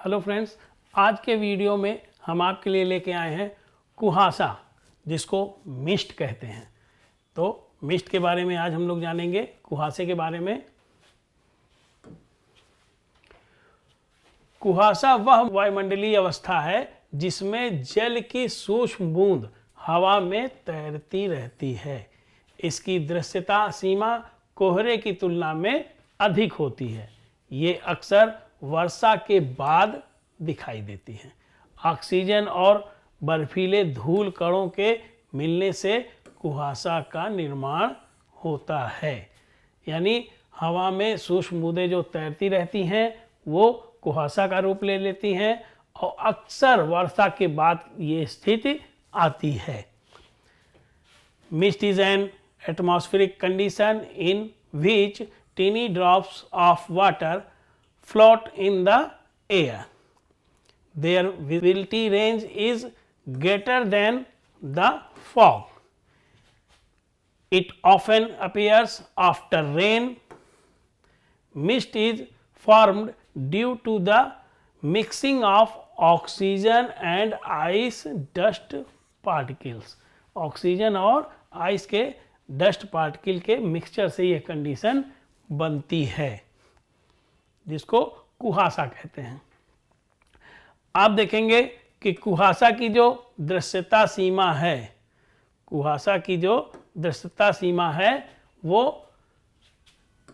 Hello friends, आज के video में हम आपके लिए लेके आए हैं कुहासा, जिसको मिस्ट कहते हैं। तो मिस्ट के बारे में आज हम लोग जानेंगे, कुहासे के बारे में। कुहासा वह वायुमंडलीय अवस्था है जिसमें जल की सूक्ष्म बूंद हवा में तैरती रहती है। इसकी दृश्यता सीमा कोहरे की तुलना में अधिक होती है। ये अक्सर वर्षा के बाद दिखाई देती है। ऑक्सीजन और बर्फीले धूल कणों के मिलने से कुहासा का निर्माण होता है। यानी हवा में सूक्ष्म बूंदें जो तैरती रहती हैं वो कुहासा का रूप ले लेती हैं और अक्सर वर्षा के बाद ये स्थिति आती है। Mist is N atmospheric condition in which tiny drops of water float in the air. Their visibility range is greater than the fog. It often appears after rain. Mist is formed due to the mixing of oxygen and ice dust particles. Oxygen और ice के dust particle के mixture से यह condition बनती है, जिसको कुहासा कहते हैं। आप देखेंगे कि कुहासा की जो दृश्यता सीमा है, कुहासा की जो दृश्यता सीमा है वो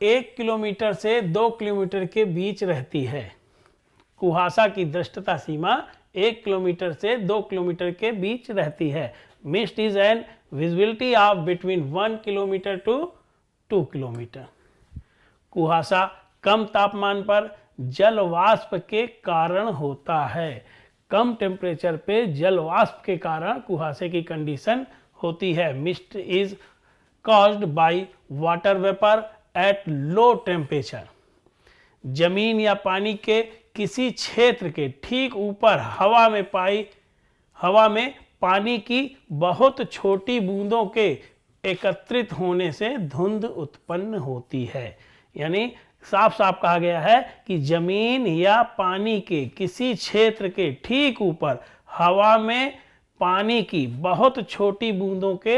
1 किलोमीटर से 2 किलोमीटर के बीच रहती है। कुहासा की दृश्यता सीमा 1 किलोमीटर से 2 किलोमीटर के बीच रहती है। Mist is an visibility of between 1 kilometre to 2 kilometre. कुहासा कम तापमान पर जल वाष्प के कारण होता है। कम टेम्परेचर पे जल वाष्प के कारण कुहासे की कंडीशन होती है। Mist is caused by water vapour at low temperature. जमीन या पानी के किसी क्षेत्र के ठीक ऊपर हवा में पानी की बहुत छोटी बूंदों के एकत्रित होने से धुंध उत्पन्न होती है। यानी साफ साफ कहा गया है कि जमीन या पानी के किसी क्षेत्र के ठीक ऊपर हवा में पानी की बहुत छोटी बूंदों के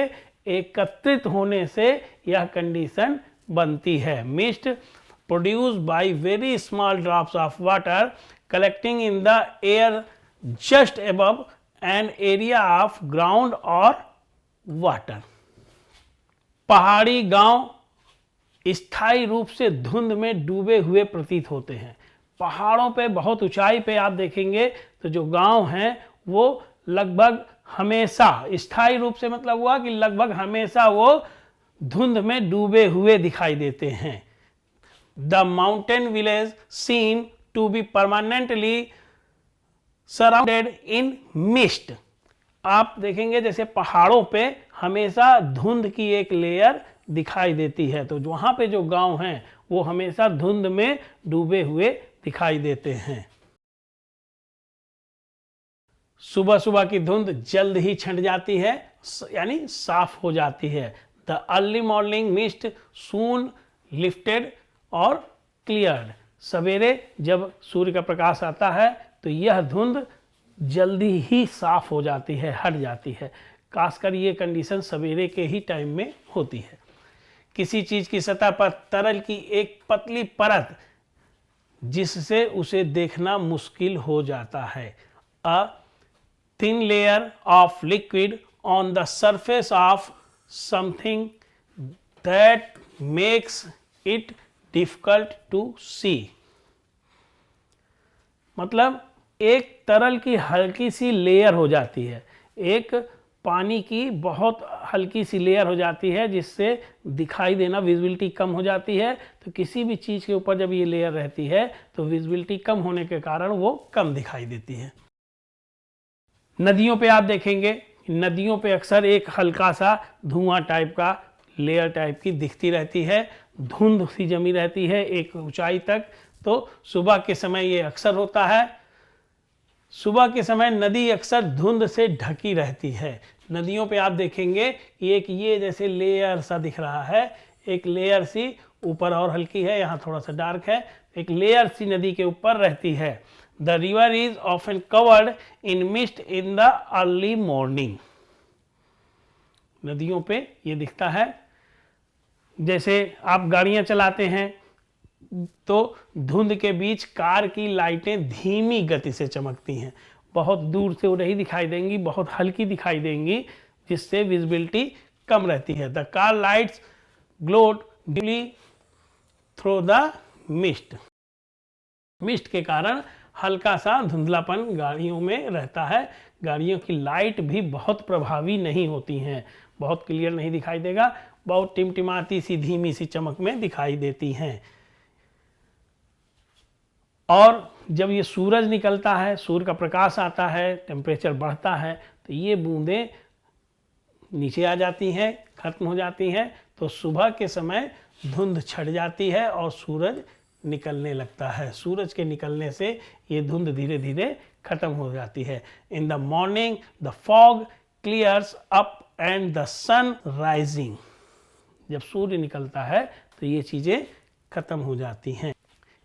एकत्रित होने से यह कंडीशन बनती है। Mist produced by very small drops of water collecting in the air just above an area of ground और वाटर। पहाड़ी गांव स्थायी रूप से धुंध में डूबे हुए प्रतीत होते हैं। पहाड़ों पे बहुत ऊंचाई पे आप देखेंगे तो जो गांव हैं वो लगभग हमेशा, स्थायी रूप से मतलब हुआ कि लगभग हमेशा वो धुंध में डूबे हुए दिखाई देते हैं। The mountain village seen to be permanently surrounded in mist. आप देखेंगे जैसे पहाड़ों पे हमेशा धुंध की एक लेयर दिखाई देती है, तो वहां पे जो गांव हैं वो हमेशा धुंध में डूबे हुए दिखाई देते हैं। सुबह सुबह की धुंध जल्द ही छंट जाती है, यानी साफ हो जाती है। The early morning mist soon lifted और क्लियर्ड। सवेरे जब सूर्य का प्रकाश आता है तो यह धुंध जल्दी ही साफ हो जाती है, हट जाती है। खासकर ये कंडीशन सवेरे के ही टाइम में होती है। किसी चीज़ की सतह पर तरल की एक पतली परत जिससे उसे देखना मुश्किल हो जाता है। A thin layer of liquid on the surface of something that makes it difficult to see. मतलब एक तरल की हल्की सी लेयर हो जाती है, एक पानी की बहुत हल्की सी लेयर हो जाती है जिससे दिखाई देना, विजिबिलिटी कम हो जाती है। तो किसी भी चीज़ के ऊपर जब ये लेयर रहती है तो विजिबिलिटी कम होने के कारण वो कम दिखाई देती है। नदियों पे आप देखेंगे, नदियों पे अक्सर एक हल्का सा धुआं टाइप का लेयर टाइप की दिखती रहती है, धुंध सी जमी रहती है एक ऊंचाई तक। तो सुबह के समय ये अक्सर होता है। सुबह के समय नदी अक्सर धुंध से ढकी रहती है। नदियों पे आप देखेंगे एक ये जैसे लेयर सा दिख रहा है, एक लेयर सी ऊपर और हल्की है, यहाँ थोड़ा सा डार्क है, एक लेयर सी नदी के ऊपर रहती है। The river is often covered in mist in the early morning. नदियों पे ये दिखता है, जैसे आप गाड़ियां चलाते हैं तो धुंध के बीच कार की लाइटें धीमी गति से चमकती हैं, बहुत दूर से वो नहीं दिखाई देंगी, बहुत हल्की दिखाई देंगी, जिससे विजिबिलिटी कम रहती है। The car lights glowed dimly through the mist. Mist के कारण हल्का सा धुंधलापन गाड़ियों में रहता है। गाड़ियों की लाइट भी बहुत प्रभावी नहीं होती हैं, बहुत क्लियर नहीं दिखाई देगा, बहुत टिमटिमाती सी धीमी सी चमक में दिखाई देती हैं। और जब ये सूरज निकलता है, सूर्य का प्रकाश आता है, टेम्परेचर बढ़ता है, तो ये बूंदें नीचे आ जाती हैं, खत्म हो जाती हैं। तो सुबह के समय धुंध छट जाती है और सूरज निकलने लगता है। सूरज के निकलने से ये धुंध धीरे धीरे खत्म हो जाती है। In the morning the fog clears up and the sun rising. जब सूर्य निकलता है तो ये चीज़ें खत्म हो जाती हैं।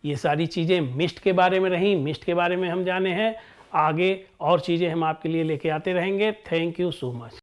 ये सारी चीज़ें मिस्ट के बारे में रहीं, मिस्ट के बारे में हम जाने हैं। आगे और चीज़ें हम आपके लिए लेके आते रहेंगे। Thank you so much.